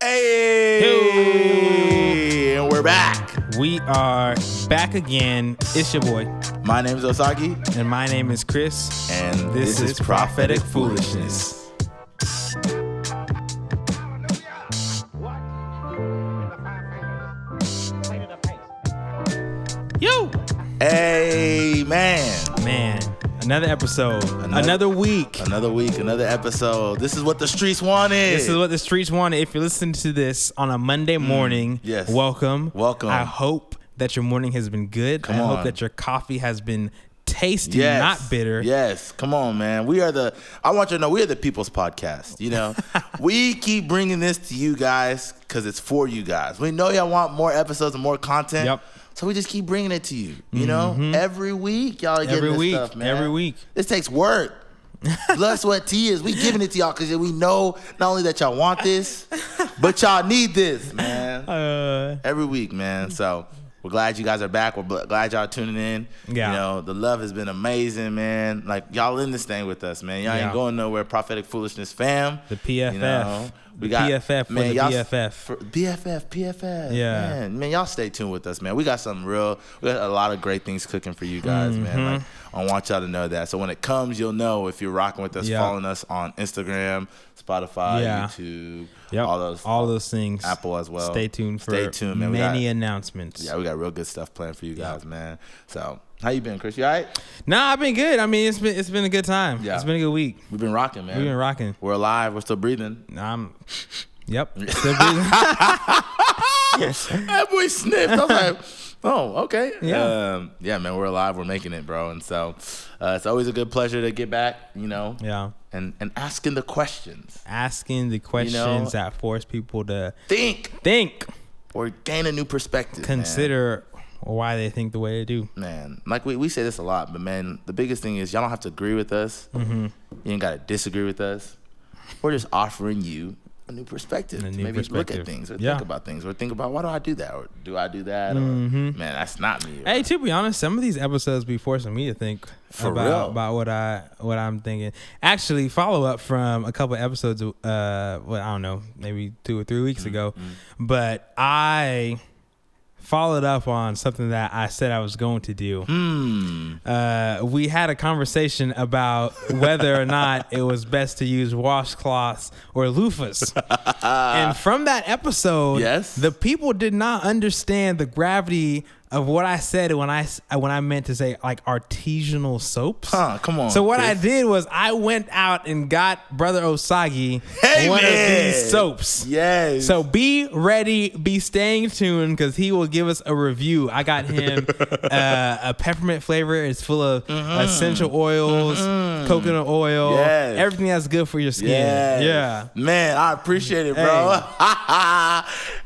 Hey, and we're back. We are back again. It's your boy. My name is Osagi. And my name is Chris. And this is Prophetic Foolishness. Yo! Amen. Man, another episode. Another week. Another week, another episode. This is what the streets wanted. This is what the streets wanted. If you're listening to this on a Monday morning, yes. welcome. Welcome. I hope that your morning has been good. I hope that your coffee has been tasty, not bitter. Yes. Come on, man. I want you to know we are the people's podcast. You know, we keep bringing this to you guys because it's for you guys. We know y'all want more episodes and more content. Yep. So we just keep bringing it to you. You know, every week y'all are getting this stuff, man. Every week. This takes work. Blood, sweat, tears. We giving it to y'all because we know not only that y'all want this, but y'all need this, man. Every week, man. So we're glad you guys are back. We're glad y'all are tuning in. Yeah. You know, the love has been amazing, man. Like, y'all in this thing with us, man. Y'all ain't going nowhere. Prophetic Foolishness fam. The PFF. You know, we got PFF for the BFF. PFF. Yeah. Man, y'all stay tuned with us, man. We got something real. We got a lot of great things cooking for you guys, man. Like, I want y'all to know that. So when it comes, you'll know if you're rocking with us, following us on Instagram, Spotify, YouTube, all those things. Apple as well. Stay tuned for man. many announcements. Yeah, we got real good stuff planned for you guys, man. So how you been, Chris? You all right? Nah, I've been good. I mean, it's been a good time. Yeah. It's been a good week. We've been rocking, man. We've been rocking. We're alive. We're still breathing. Yep. Still breathing. That boy sniffed. I was like, oh, okay. Yeah. Yeah, man, we're alive. We're making it, bro. And so it's always a good pleasure to get back, you know. Yeah. And asking the questions. That force people to think. Or gain a new perspective. Consider why they think the way they do. Man, like we say this a lot, but man, the biggest thing is y'all don't have to agree with us. You ain't got to disagree with us. We're just offering you a new perspective. Look at things or think about things or think about, why do I do that? Or do I do that? Or, man, that's not me. Hey, to be honest, some of these episodes be forcing me to think about what I'm thinking. Actually, follow up from a couple episodes, I don't know, maybe 2 or 3 weeks ago, but I followed up on something that I said I was going to do. We had a conversation about whether or not it was best to use washcloths or loofahs. And from that episode, the people did not understand the gravity of what I said when I meant to say like artisanal soaps. Come on. So what I did was I went out and got Brother Osagi one of these soaps. Yes. So be ready, be staying tuned because he will give us a review. I got him a peppermint flavor. It's full of essential oils, coconut oil, everything that's good for your skin. Yeah. Man, I appreciate it, bro.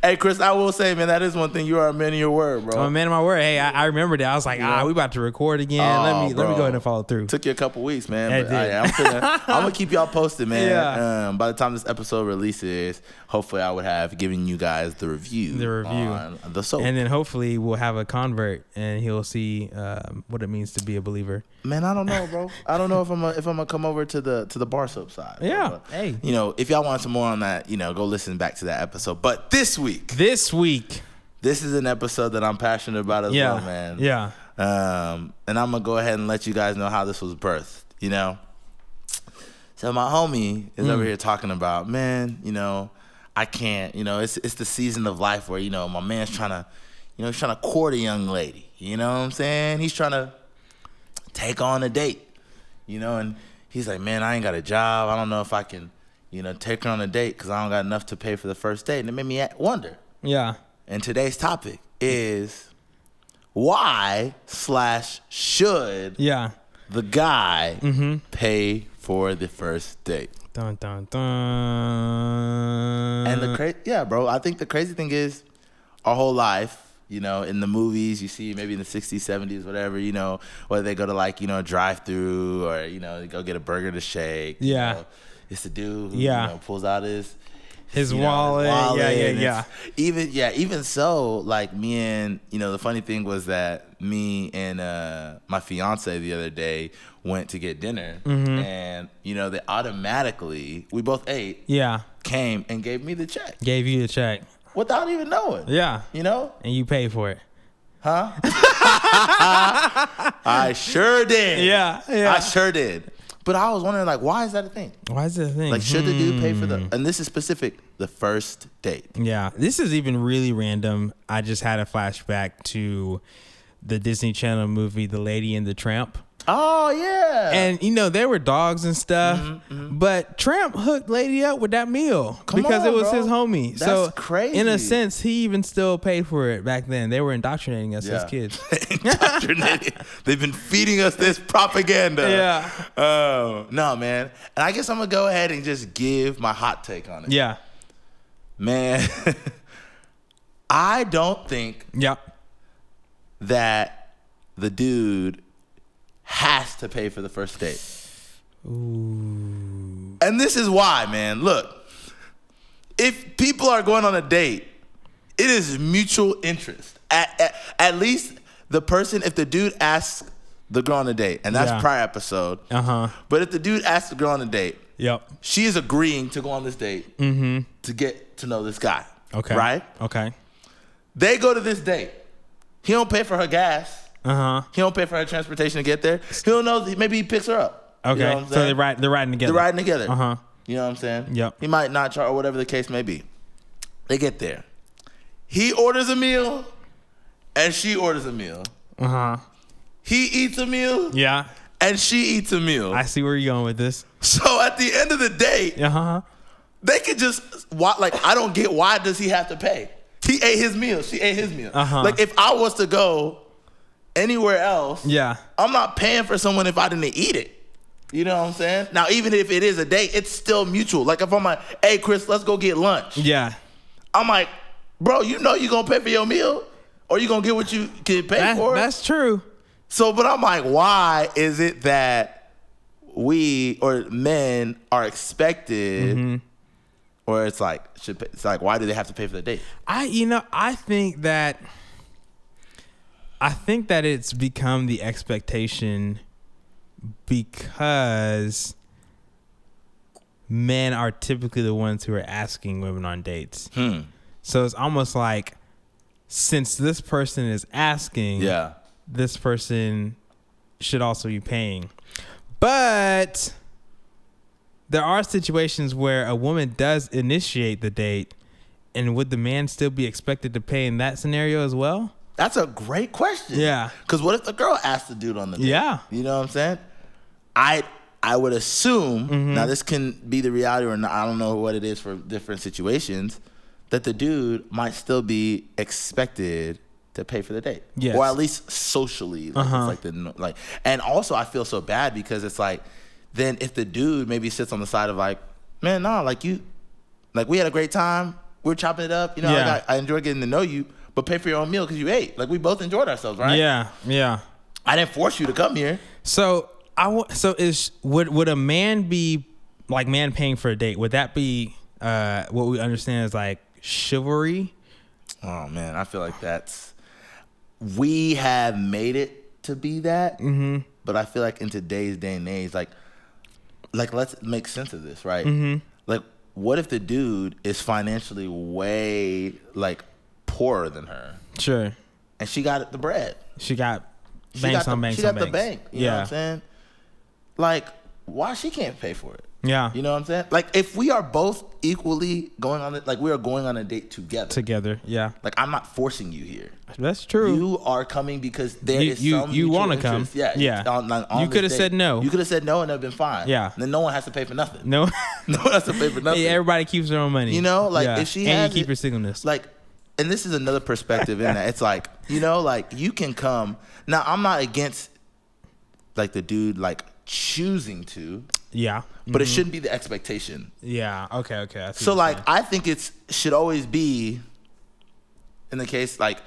Hey, Chris, I will say, man, that is one thing. You are a man of your word, bro. I'm a man of my word. Hey, I remember that. I was like, we about to record again. Let me go ahead and follow through. Took you a couple weeks, man. But I'm gonna keep y'all posted, man. Yeah. By the time this episode releases, hopefully I would have given you guys the review on the soap. And then hopefully we'll have a convert and he'll see what it means to be a believer. Man, I don't know, bro. I don't know if I'm gonna come over to the bar soap side. Yeah. But, hey, you know, if y'all want some more on that, you know, go listen back to that episode. But this week, this is an episode that I'm passionate about as well, man. Yeah. And I'm gonna go ahead and let you guys know how this was birthed. You know. So my homie is over here talking about, man, you know, I can't, you know, it's the season of life where, you know, my man's trying to court a young lady. You know what I'm saying? He's trying to take on a date. You know, and he's like, man, I ain't got a job. I don't know if I can, you know, take her on a date because I don't got enough to pay for the first date. And it made me wonder. Yeah. And today's topic is why/should the guy pay for the first date? Dun, dun, dun. And bro, I think the crazy thing is our whole life, you know, in the movies you see maybe in the 60s, 70s, whatever, you know, whether they go to like, you know, a drive-through or, you know, they go get a burger to shake. Yeah. You know, it's the dude who you know, pulls out his wallet. Yeah. Even so, like me and, you know, the funny thing was that me and my fiance the other day went to get dinner and, you know, they automatically, we both ate. Yeah. came and gave me the check. Gave you the check. Without even knowing. Yeah. You know? And you paid for it. Huh? I sure did. Yeah. I sure did. But I was wondering, like, why is that a thing? Why is that a thing? Like, should the dude pay for and this is specific, the first date? Yeah. This is even really random. I just had a flashback to the Disney Channel movie, The Lady and the Tramp. Oh, yeah. And, you know, there were dogs and stuff, but Tramp hooked Lady up with that meal because it was his homie. That's crazy. In a sense, he even still paid for it back then. They were indoctrinating us as kids. Indoctrinating. They've been feeding us this propaganda. Yeah. Oh, no, man. And I guess I'm going to go ahead and just give my hot take on it. Yeah. Man, I don't think that the dude has to pay for the first date. Ooh. And this is why, man. Look, if people are going on a date, it is mutual interest. At least the person, if the dude asks the girl on a date, and that's prior episode. But if the dude asks the girl on a date, she is agreeing to go on this date to get to know this guy. Okay. Right? Okay. They go to this date. He don't pay for her gas. He don't pay for her transportation to get there. He don't know. Maybe he picks her up. Okay. You know so they're riding together. They're riding together. You know what I'm saying? Yep. He might not charge or whatever the case may be. They get there. He orders a meal, and she orders a meal. He eats a meal. Yeah. And she eats a meal. I see where you're going with this. So at the end of the day, they could just I don't get, why does he have to pay? He ate his meal. She ate his meal. Like, if I was to go anywhere else, I'm not paying for someone if I didn't eat it. You know what I'm saying? Now, even if it is a date, it's still mutual. Like, if I'm like, hey, Chris, let's go get lunch. Yeah. I'm like, bro, you know you're going to pay for your meal? Or you going to get what you can pay for? That's true. So, but I'm like, why is it that we or men are expected, or it's like, why do they have to pay for the date? I think that it's become the expectation because men are typically the ones who are asking women on dates. So it's almost like, since this person is asking, this person should also be paying. But there are situations where a woman does initiate the date, and would the man still be expected to pay in that scenario as well? That's a great question. Yeah. Because what if the girl asked the dude on the date? Yeah. You know what I'm saying? I would assume, now this can be the reality or not, I don't know what it is for different situations, that the dude might still be expected to pay for the date. Yes. Or at least socially. Like, it's like and also I feel so bad because it's like, then if the dude maybe sits on the side of like, man, no, like we had a great time. We're chopping it up. You know, I enjoyed getting to know you, but pay for your own meal because you ate. Like, we both enjoyed ourselves, right? Yeah, yeah. I didn't force you to come here. So would a man be like, man paying for a date? Would that be what we understand as like chivalry? Oh man, I feel like we have made it to be that, but I feel like in today's day and age, like let's make sense of this, right? Like, what if the dude is financially way like poorer than her? Sure. And she got the bread. She got banks on banks. She got the bank. You know what I'm saying? Like, why she can't pay for it? Yeah. You know what I'm saying? Like, if we are both equally going on it, like we are going on a date together. Yeah. Like, I'm not forcing you here. That's true. You are coming because there is some you want to come. Yeah. Yeah. On you could have said no. You could have said no and it'd been fine. Yeah. Then no one has to pay for nothing. No one has to pay for nothing. Yeah, everybody keeps their own money. You know, like if she has and you keep your singleness. Like, and this is another perspective in that. It's like, you know, like you can come. Now, I'm not against like the dude like choosing to. Yeah. But it shouldn't be the expectation. Yeah. Okay. So like, I think should always be in the case like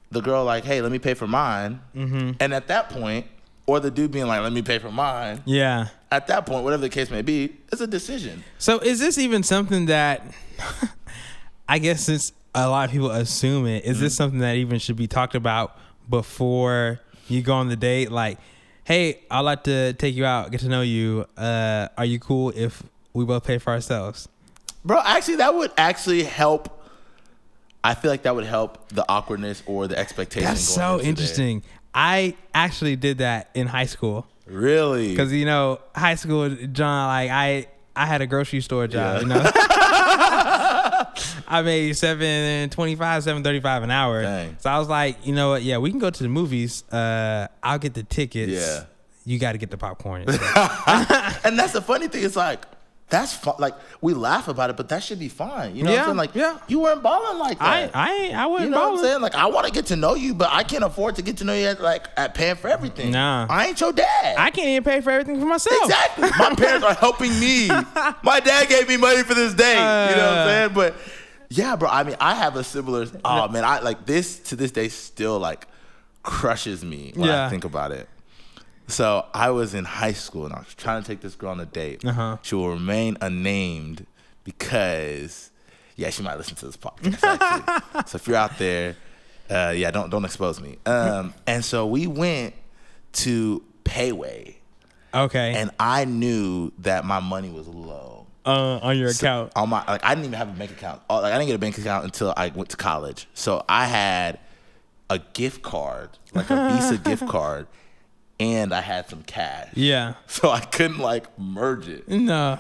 the girl like, hey, let me pay for mine. And at that point, or the dude being like, let me pay for mine. Yeah. At that point, whatever the case may be, it's a decision. So is this even something that I guess since a lot of people assume it, is this something that even should be talked about before you go on the date? Like, hey, I'd like to take you out, get to know you. Are you cool if we both pay for ourselves? Bro, actually, that would actually help. I feel like that would help the awkwardness or the expectation. That's so interesting. I actually did that in high school. Really? Because, high school, John, like, I had a grocery store job, I made $7.25, $7.35 an hour. Dang. So I was like, you know what? Yeah, we can go to the movies. I'll get the tickets. Yeah. You got to get the popcorn. And that's the funny thing. It's like, that's fun. Like, we laugh about it, but that should be fine. You know what I'm saying? Like, you weren't balling like that. I wasn't balling. You know what I'm saying? Like, I want to get to know you, but I can't afford to get to know you at paying for everything. Nah. I ain't your dad. I can't even pay for everything for myself. Exactly. My parents are helping me. My dad gave me money for this day. You know what I'm saying? But, yeah, bro, I mean, I have a similar, oh, man, I like this to this day still, like, crushes me when I think about it. So I was in high school and I was trying to take this girl on a date. She will remain unnamed because, she might listen to this podcast. Actually. So if you're out there, don't expose me. And so we went to Payway. Okay. And I knew that my money was low. On your account. On my, I didn't even have a bank account. I didn't get a bank account until I went to college. So I had a gift card, like a Visa gift card. And I had some cash. Yeah. So I couldn't merge it. No.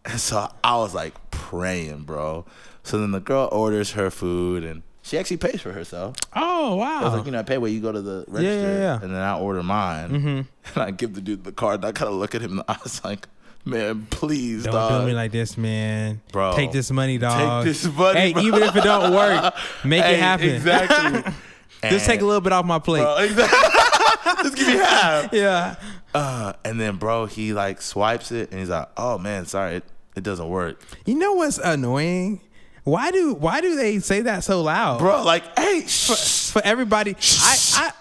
And so I was praying, bro. So then the girl orders her food and she actually pays for herself. Oh, wow. I was like, at Payway, you go to the register and then I order mine. Mm-hmm. And I give the dude the card and I kind of look at him and I was like, man, please, don't dog. do me like this, man. Bro. Take this money, dog. Take this money, Hey, bro. even if it don't work, make it happen. Exactly. Just take a little bit off my plate. Bro, exactly. Just give me half. Yeah. And then, bro, he swipes it and he's like, "Oh man, sorry, it doesn't work." You know what's annoying? Why do they say that so loud, bro? Hey, for everybody.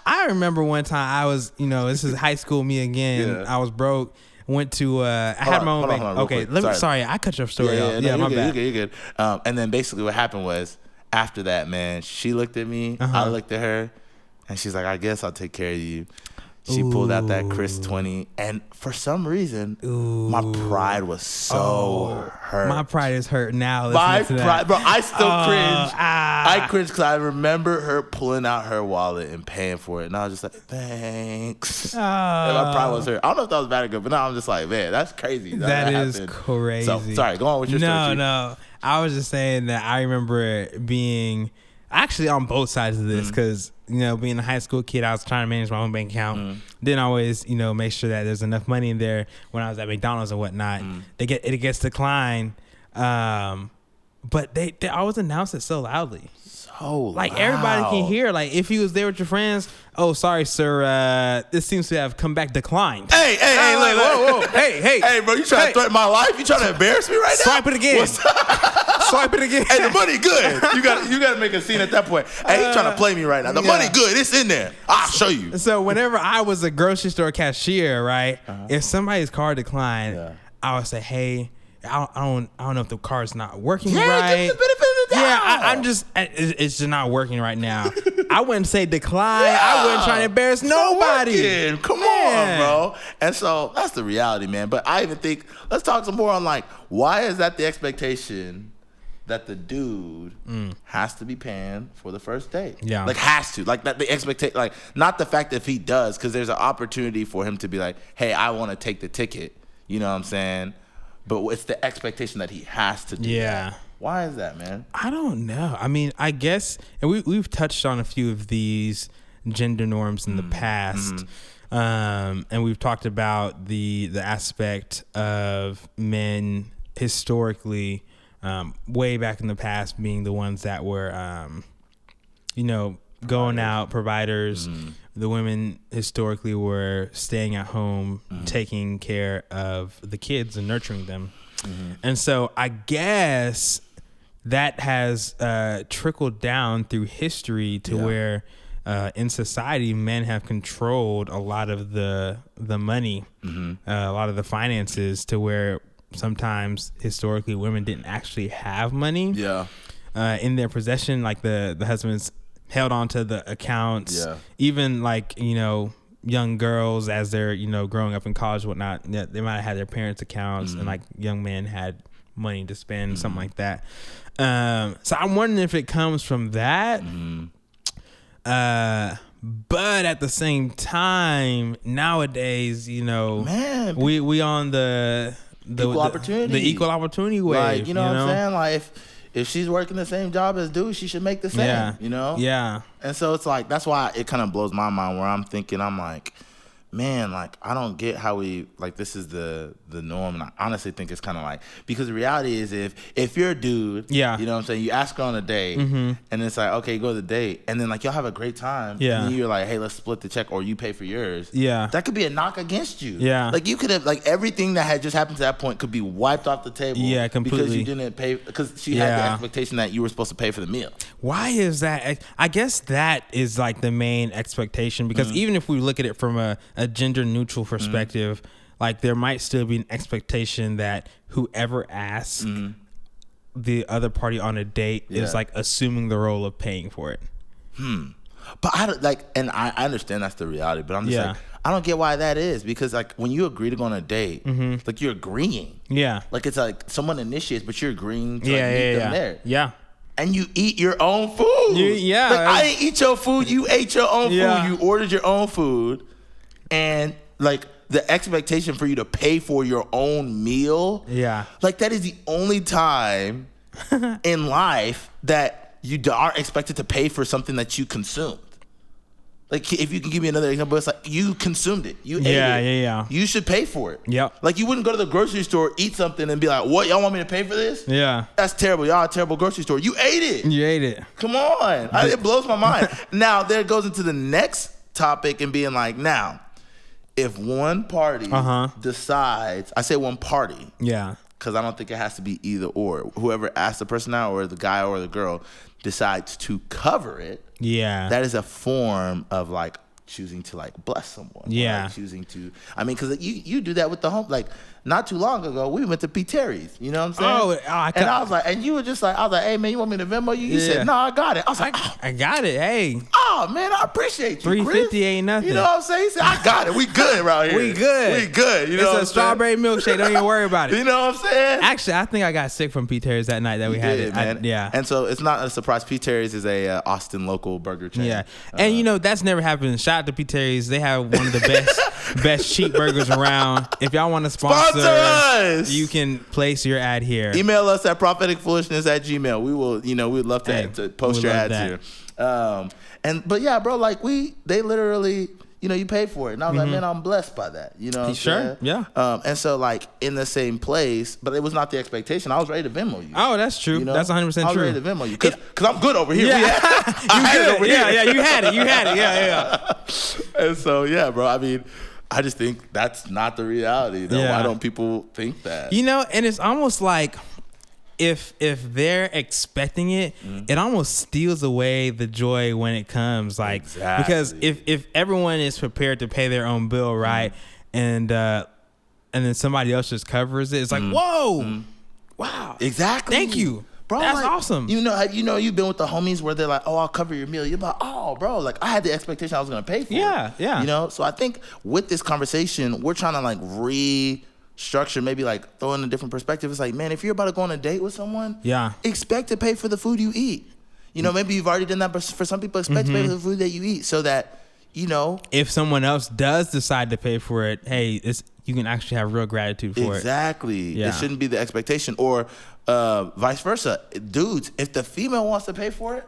I remember one time I was, this is high school me again. Yeah. I was broke. Went to I had my own bank. Okay, sorry, I cut your story off. Yeah, my bad. You're good. And then basically what happened was after that, man, she looked at me, I looked at her. And she's like, I guess I'll take care of you. She pulled out that Chris 20. And for some reason, my pride was so hurt. My pride is hurt now. My pride, bro, I still cringe. I cringe because I remember her pulling out her wallet and paying for it. And I was just like, thanks. And my pride was hurt. I don't know if that was bad or good, but now I'm just like, man, that's crazy. That is crazy. So, sorry, go on with your story. No. I was just saying that I remember being actually on both sides of this because, being a high school kid, I was trying to manage my own bank account. Didn't always, make sure that there's enough money in there when I was at McDonald's and whatnot. It gets declined. But they always announce it so loudly. So loud. Everybody can hear. If you was there with your friends, oh, sorry, sir, this seems to have come back declined. Hey, look. Whoa. Hey, bro, you trying to threaten my life? You trying to embarrass me right now? Swipe it again. Swipe it again. Hey, the money good. You got to make a scene at that point. Hey, you trying to play me right now. The money good. It's in there. I'll show you. So whenever I was a grocery store cashier, right, if somebody's card declined, I would say, hey, I don't know if the card's not working right. Give the benefit of the doubt. Yeah, it's just not working right now. I wouldn't say decline. Yeah. I wouldn't try to embarrass nobody. Come on, bro. And so that's the reality, man. But I even think, let's talk some more on why is that the expectation that the dude has to be paying for the first date? Yeah. Has to. That the expectation, not the fact that if he does, because there's an opportunity for him to be like, hey, I want to take the ticket. You know what I'm saying? But it's the expectation that he has to do that. Why is that, man? I don't know. I mean, I guess, and we've touched on a few of these gender norms in the past, and we've talked about the aspect of men historically, way back in the past, being the ones that were, going out, providers. The women historically were staying at home, taking care of the kids and nurturing them. And so I guess that has trickled down through history to where in society, men have controlled a lot of the money, a lot of the finances, to where sometimes historically women didn't actually have money in their possession. The husbands held on to the accounts. Even young girls, as they're growing up in college and whatnot, they might have had their parents' accounts, and young men had money to spend, something like that. So I'm wondering if it comes from that. But at the same time, nowadays, man, we on the equal opportunity, the equal opportunity wave. Like, you know what I'm saying? Like, if she's working the same job as dude, she should make the same. Yeah. And so it's like, that's why it kind of blows my mind, where I'm thinking, I'm like, man, like, I don't get how we, like, this is the norm. And I honestly think it's kind of like, because the reality is, if you're a dude, you know what I'm saying, you ask her on a date, and it's like, okay, you go to the date, and then like y'all have a great time, and then you're like, hey, let's split the check, or you pay for yours. That could be a knock against you. Like, you could have, like, everything that had just happened to that point could be wiped off the table. Completely. Because you didn't pay, because she had the expectation that you were supposed to pay for the meal. Why is that? I guess that is like the main expectation, because even if we look at it from a gender neutral perspective, like, there might still be an expectation that whoever asks the other party on a date is like assuming the role of paying for it. But I don't, like, and I understand that's the reality, but I'm just like, I don't get why that is, because like, when you agree to go on a date, like, you're agreeing. Like, it's like someone initiates, but you're agreeing to like, meet them there. And you eat your own food. Like, I didn't eat your food. You ate your own food. You ordered your own food. And like, the expectation for you to pay for your own meal. Like, that is the only time in life that you are expected to pay for something that you consumed. Like, if you can give me another example, it's like, you consumed it. You ate it. You should pay for it. Like, you wouldn't go to the grocery store, eat something, and be like, what, y'all want me to pay for this? That's terrible. Y'all a terrible grocery store. You ate it. Come on. It blows my mind. Now, there it goes into the next topic and being like, now, if one party decides, I say one party, because I don't think it has to be either or. Whoever asks the person out, or the guy or the girl, decides to cover it, that is a form of like choosing to like bless someone. Like, choosing to, I mean, because you do that with the home. Like, not too long ago, we went to P. Terry's. You know what I'm saying? And I was like, and you were just like, I was like, hey man, you want me to Venmo you? You said, no, I got it. I was like, I got it. Hey. Oh man, I appreciate you. $3.50 ain't nothing. You know what I'm saying? He said, I got it. We good around here. We good. You know, it's a strawberry milkshake. Don't even worry about it. You know what I'm saying? Actually, I think I got sick from P. Terry's that night that we had it. Man. And so it's not a surprise. P. Terry's is a Austin local burger chain. And that's never happened. Shout out to P. Terry's. They have one of the best cheap burgers around. If y'all want to sponsor us, you can place your ad here. Email us at propheticfoolishness@gmail. We will, we'd love to post your ads here. But yeah, bro, like, they literally, you pay for it. And I was like, man, I'm blessed by that. You know what I'm saying? Yeah. And so, like, in the same place, but it was not the expectation. I was ready to Venmo you. Oh, that's true. That's 100% true. I was ready to Venmo you. Because I'm good over here. You had it. Yeah. And so, yeah, bro, I mean, I just think that's not the reality, though. Why don't people think that? And it's almost like, if they're expecting it, it almost steals away the joy when it comes. Like, because if everyone is prepared to pay their own bill, right, and then somebody else just covers it, it's like, whoa, wow, exactly, thank you, bro. That's like, awesome. You've been with the homies where they're like, oh, I'll cover your meal. You're like, oh, bro, like, I had the expectation I was gonna pay for it. Yeah. So I think with this conversation, we're trying to like restructure, maybe like throw in a different perspective. It's like, man, if you're about to go on a date with someone, expect to pay for the food you eat. Maybe you've already done that, but for some people, expect to pay for the food that you eat, so that if someone else does decide to pay for it, hey, you can actually have real gratitude for it. Exactly. It shouldn't be the expectation, or vice versa. Dudes, if the female wants to pay for it,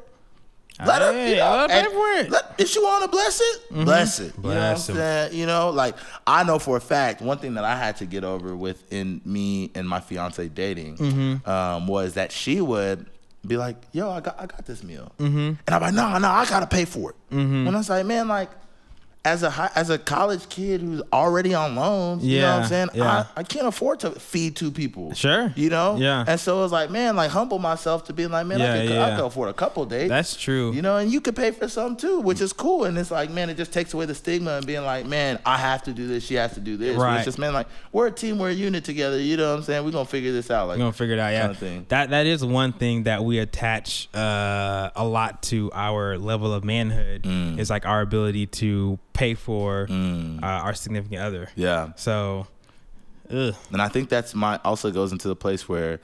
let her pay for it. If she want to bless it, bless it. Bless it. Like, I know for a fact, one thing that I had to get over within me and my fiance dating was that she would be like, yo, I got this meal. And I'm like, no, I got to pay for it. When I was like, man, like, as a college kid who's already on loans, you know what I'm saying? I can't afford to feed two people. Sure. Yeah. And so it was like, man, like, humble myself to being like, man, I can afford a couple dates. That's true. And you could pay for some too, which is cool. And it's like, man, it just takes away the stigma and being like, man, I have to do this, she has to do this. Right. It's just, man, like, we're a team, we're a unit together. You know what I'm saying? We're going to figure this out. Like, we're going to figure it out, yeah. Kind of thing. That is one thing that we attach a lot to our level of manhood, is like our ability to pay for our significant other. Yeah. So Ugh. And I think that's also goes into the place where,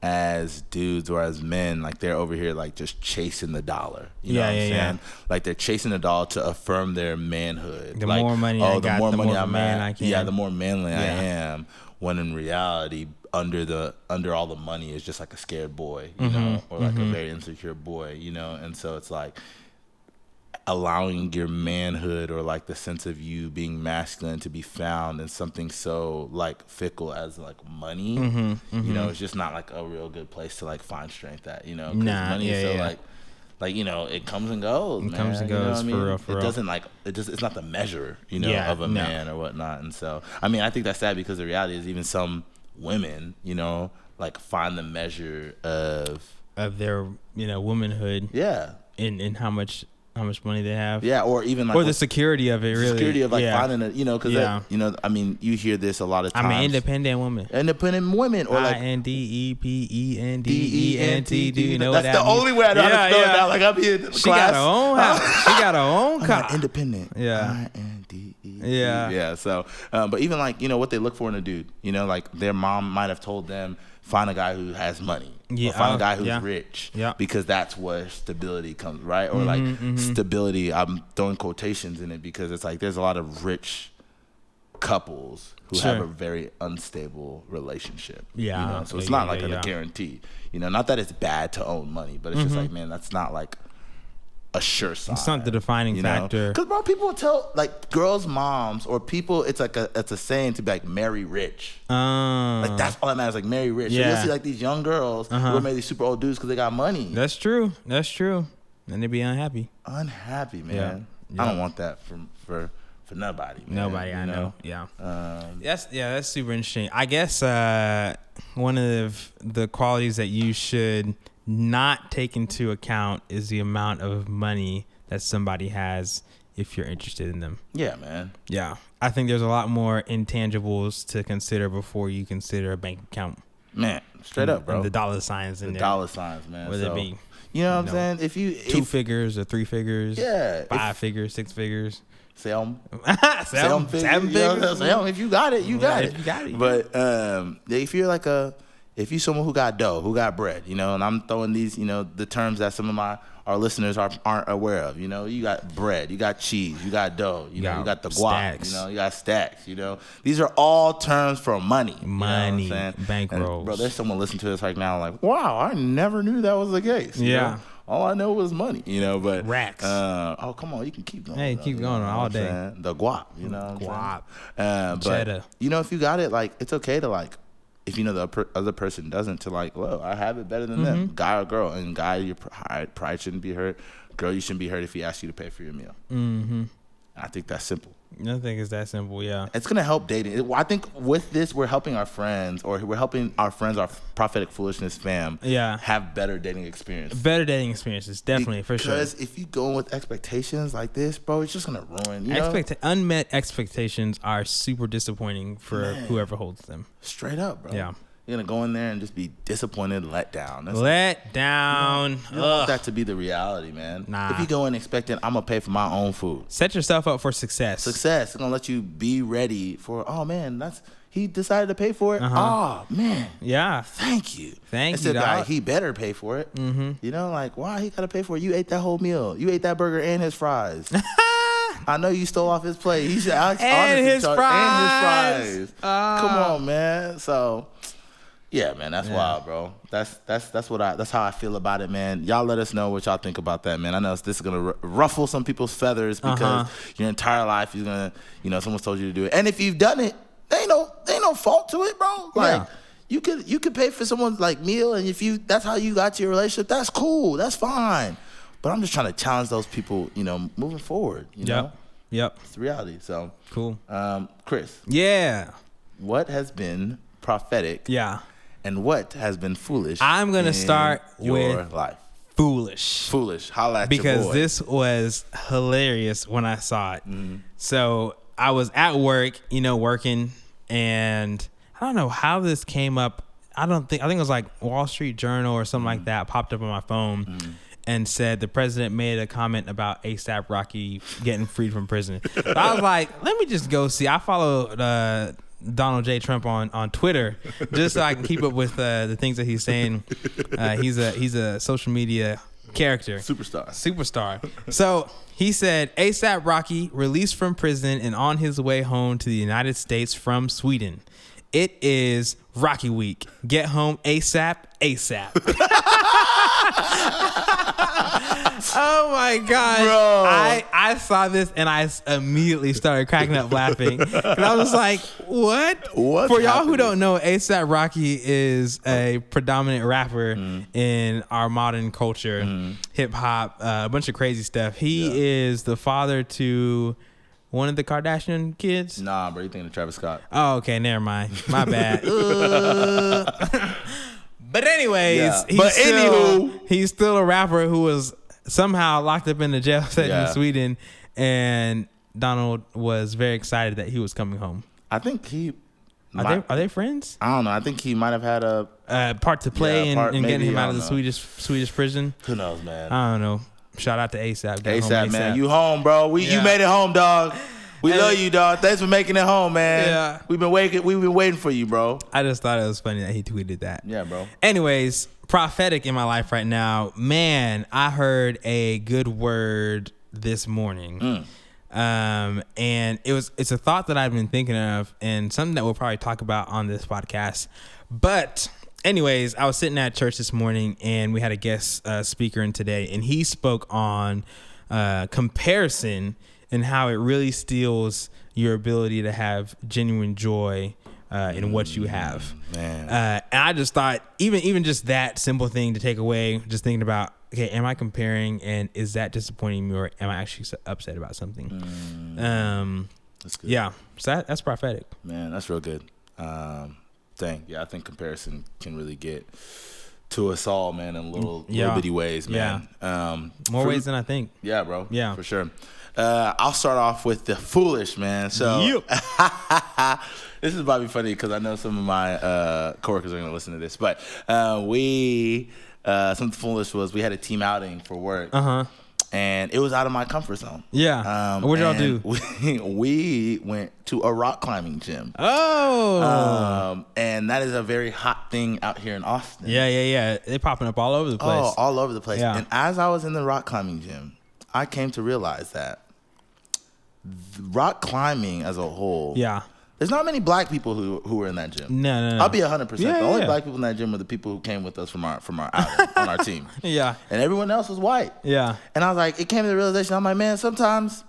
as dudes or as men, like they're over here like just chasing the dollar. You know what I'm saying? Yeah. Like they're chasing the dollar to affirm their manhood. The like, more money I got, the more I'm man I can. Yeah, the more manly I am. When in reality, under all the money is just like a scared boy, you know, or like a very insecure boy, you know. And so it's like allowing your manhood or like the sense of you being masculine to be found in something so like fickle as like money, you know, it's just not like a real good place to like find strength at, you know, because money is so like, you know, it comes and goes, man. Comes and goes, you know for real, for real. It doesn't like, it's not the measure, you know, of a man or whatnot. And so, I mean, I think that's sad because the reality is even some women, you know, like find the measure of their, you know, womanhood. Yeah. In how much money they have. Yeah, or even like... Or the security of it, really. The security of like finding a, you know, because, you know, I mean, you hear this a lot of times. I'm an independent woman. Independent women. Or like... INDEPENDENT. Do you know what that That's the only way I know how to spell it now. Like I'm here in class. She got her own house. She got her own car. Independent. Yeah. INDEPENDENT. Yeah. Yeah, so... but even like, you know, what they look for in a dude. You know, like their mom might have told them, find a guy who has money. Yeah, or find a guy who's rich. Yeah. Because that's where stability comes, right? Or like stability, I'm throwing quotations in it because it's like there's a lot of rich couples who have a very unstable relationship. Yeah. You know? So it's not like a guarantee. You know, not that it's bad to own money, but it's just like, man, that's not like a sure sign. It's not the defining factor. Because, bro, people will tell, like, girls' moms or people, it's a saying to be like, marry rich. Like, that's all that matters, like, marry rich. Yeah. So you'll see, like, these young girls who are married these super old dudes because they got money. That's true. That's true. And they be unhappy. Unhappy, man. Yeah. I don't want that for nobody, man. Nobody, I know. Yeah. That's super interesting. I guess one of the qualities that you should not take into account is the amount of money that somebody has if you're interested in them. Yeah, man. Yeah. I think there's a lot more intangibles to consider before you consider a bank account. Man, straight up, bro. And the dollar signs in there. The dollar signs, man. Whether it be, you know what I'm saying? If 2 figures or 3 figures. Yeah. 5 figures, 6 figures. Seven figures. You know, if you got it, you got it. If you got it. But if you're like if you're someone who got dough, who got bread, you know, and I'm throwing these, you know, the terms that some of our listeners aren't aware of, you know, you got bread, you got cheese, you got dough, you know, you got the guac, you know, you got stacks, you know. These are all terms for money. Money, you know bankrolls. Bro, there's someone listening to this right now like, wow, I never knew that was the case. You know? All I know was money, you know, but... Racks. Oh, come on, you can keep going. Hey, keep going all day. The guap, you know what I'm saying? Cheddar. But, you know, if you got it, like, it's okay to, like, if you know the other person doesn't, to like, well, I have it better than them, guy or girl. And guy, your pride shouldn't be hurt. Girl, you shouldn't be hurt if he asks you to pay for your meal. I think that's simple. I think it's that simple, yeah. It's going to help dating. I think with this, we're helping our friends, our Prophetic Foolishness fam, have better dating experiences. Better dating experiences, definitely, for sure. Because if you go in with expectations like this, bro, it's just going to ruin, you know? Unmet expectations are super disappointing for whoever holds them. Straight up, bro. Yeah. You're going to go in there and just be disappointed, let down. Let down. You don't want that to be the reality, man. Nah. If you go in expecting, I'm going to pay for my own food. Set yourself up for success. It's going to let you be ready for, oh, man, he decided to pay for it. Oh, man. Yeah. Thank you. Thank you, dog. Like, he better pay for it. You know, like, why he got to pay for it? You ate that whole meal. You ate that burger and his fries. I know you stole off his plate. He should and his fries. Come on, man. So... yeah, man, that's wild, bro. That's how I feel about it, man. Y'all let us know what y'all think about that, man. I know this is gonna ruffle some people's feathers because your entire life you're gonna, you know, someone's told you to do it, and if you've done it, there ain't no fault to it, bro. Like you could pay for someone's like meal, and if that's how you got to your relationship, that's cool, that's fine. But I'm just trying to challenge those people, you know, moving forward. You know, it's the reality. So cool, Chris. Yeah, what has been prophetic? Yeah. And what has been foolish? I'm going to start with life. Foolish. Holla at your boy. Because this was hilarious when I saw it. So I was at work, you know, working, and I don't know how this came up. I think it was like Wall Street Journal or something like that popped up on my phone and said the president made a comment about A$AP Rocky getting freed from prison. So I was like, let me just go see. I follow Donald J. Trump on Twitter just so I can keep up with the things that he's saying. He's a social media character. Superstar. So he said, ASAP Rocky released from prison and on his way home to the United States from Sweden. It is Rocky Week. Get home ASAP. Oh my God. Bro. I saw this and I immediately started cracking up laughing. And I was like, what? What's For y'all happening? who don't know, ASAP Rocky is a predominant rapper in our modern culture, hip hop, a bunch of crazy stuff. He is the father to one of the Kardashian kids. Nah, bro, you thinking of Travis Scott. Oh, okay, never mind. My bad. But anyways, he's still a rapper who was somehow locked up in the jail set in Sweden, and Donald was very excited that he was coming home. I think are they friends? I don't know. I think he might have had a part to play in getting him out of the Swedish prison. Who knows, man? I don't know. Shout out to ASAP. ASAP, man. You home, bro. You made it home, dog. We love you, dog. Thanks for making it home, man. Yeah. We've been waiting for you, bro. I just thought it was funny that he tweeted that. Yeah, bro. Anyways, prophetic in my life right now. Man, I heard a good word this morning. And it's a thought that I've been thinking of and something that we'll probably talk about on this podcast. But anyways, I was sitting at church this morning and we had a guest speaker in today, and he spoke on comparison and how it really steals your ability to have genuine joy in what you have. Man. And I just thought, even just that simple thing to take away, just thinking about, okay, am I comparing, and is that disappointing me, or am I actually upset about something? That's good. Yeah, so that's prophetic. Man, that's real good. Yeah, I think comparison can really get to us all, man, in little bitty ways, man. More ways than I think. Yeah, bro. Yeah, for sure. I'll start off with the foolish, man. So this is probably funny because I know some of my coworkers are going to listen to this. But something foolish was we had a team outing for work. And it was out of my comfort zone. Yeah. What did y'all do? We went to a rock climbing gym. Oh. And that is a very hot thing out here in Austin. Yeah. They're popping up all over the place. Oh, all over the place. Yeah. And as I was in the rock climbing gym, I came to realize that rock climbing as a whole, there's not many black people who were in that gym. No. I'll be 100%. The only black people in that gym were the people who came with us from our outing on our team. Yeah. And everyone else was white. Yeah. And I was like, it came to the realization, I'm like, man, sometimes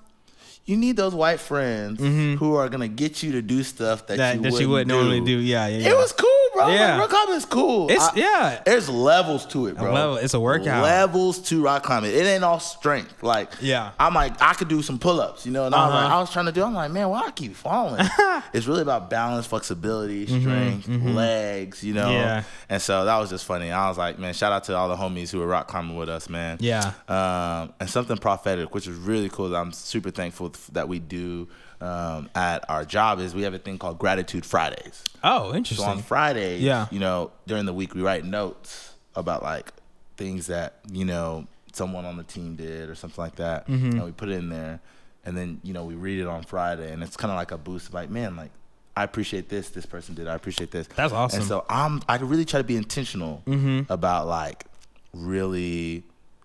you need those white friends who are gonna get you to do stuff that you wouldn't normally do. Yeah. It was cool, bro. Yeah. Like, rock climbing is cool. There's levels to it, bro. It's a workout. Levels to rock climbing. It ain't all strength. Like, I'm like, I could do some pull-ups, you know. And I was trying to do. I'm like, man, why I keep falling? It's really about balance, flexibility, strength, legs, you know. Yeah. And so that was just funny. I was like, man, shout out to all the homies who were rock climbing with us, man. Yeah. And something prophetic, which is really cool, that I'm super thankful that we do at our job, is we have a thing called Gratitude Fridays. Oh, interesting. So on Fridays, you know, during the week we write notes about like things that, you know, someone on the team did or something like that. And we put it in there, and then, you know, we read it on Friday, and it's kind of like a boost, like, man, like, I appreciate this person did, I appreciate this. That's awesome. And so I really try to be intentional about like really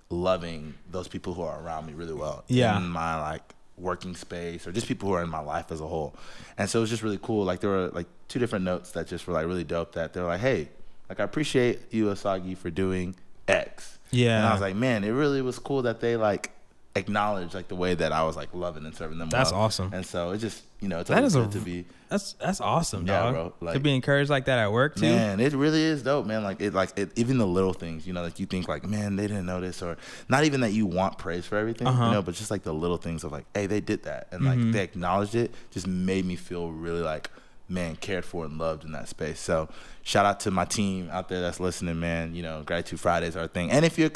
loving those people who are around me really well. In my like working space, or just people who are in my life as a whole. And so it was just really cool. Like, there were like 2 different notes that just were like really dope, that they were like, hey, like, I appreciate you, Asagi, for doing X. Yeah. And I was like, man, it really was cool that they like acknowledged like the way that I was like loving and serving them. That's awesome. And so it just, you know, it's always good to be. That's awesome, dog. Bro. Like, to be encouraged like that at work too. Man, it really is dope, man. Like it, even the little things, you know, like you think like, man, they didn't notice, or not even that you want praise for everything, you know, but just like the little things of like, hey, they did that, and like they acknowledged it, just made me feel really like, man, cared for and loved in that space. So shout out to my team out there that's listening, man. You know, Gratitude Fridays are a thing. And if you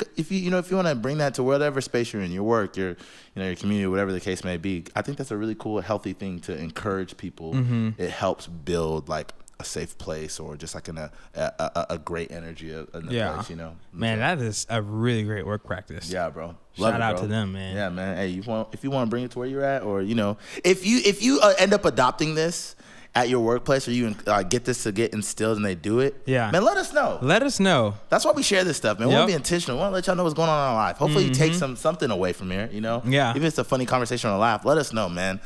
want to bring that to whatever space you're in, your work, your community, whatever the case may be, I think that's a really cool, healthy thing to encourage people. It helps build like a safe place, or just like a great energy in the place, you know. Man, that is a really great work practice. Yeah, bro. Shout out to them, man. Yeah, man. Hey, if you want to bring it to where you're at, or, you know, if you end up adopting this at your workplace, or you get this to get instilled and they do it, yeah, man, let us know. Let us know. That's why we share this stuff, man. We want to be intentional. We want to let y'all know what's going on in our life. Hopefully you take something away from here, you know? Yeah. Even if it's a funny conversation or a laugh, let us know, man.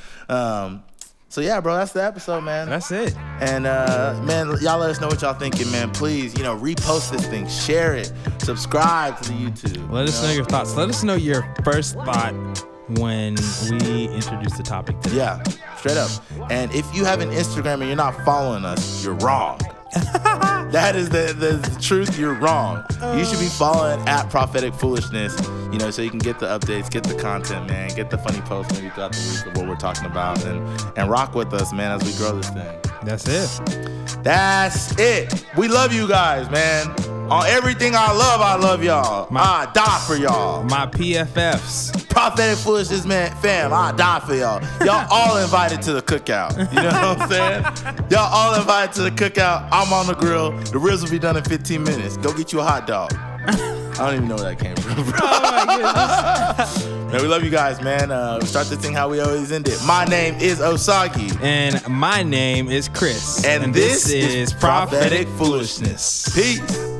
So yeah, bro, that's the episode, man. That's it. And man, y'all let us know what y'all thinking, man. Please, repost this thing, share it, subscribe to the YouTube. Let us know your thoughts. Let us know your first thought when we introduce the topic today. Yeah, straight up. And if you have an Instagram and you're not following us, you're wrong. That is the truth. You're wrong. You should be following at Prophetic Foolishness, so you can get the updates, get the content, man, get the funny posts maybe throughout the week of what we're talking about, and rock with us, man, as we grow this thing. That's it. That's it. We love you guys, man. On everything I love y'all. I die for y'all. My PFFs. Prophetic Foolishness, man, fam, I die for y'all. Y'all all invited to the cookout. You know what I'm saying? Y'all all invited to the cookout. I'm on the grill. The ribs will be done in 15 minutes. Go get you a hot dog. I don't even know where that came from, bro. Oh my goodness. Man, we love you guys, man. We start this thing how we always end it. My name is Osagi. And my name is Chris. And this is Prophetic Foolishness. Peace.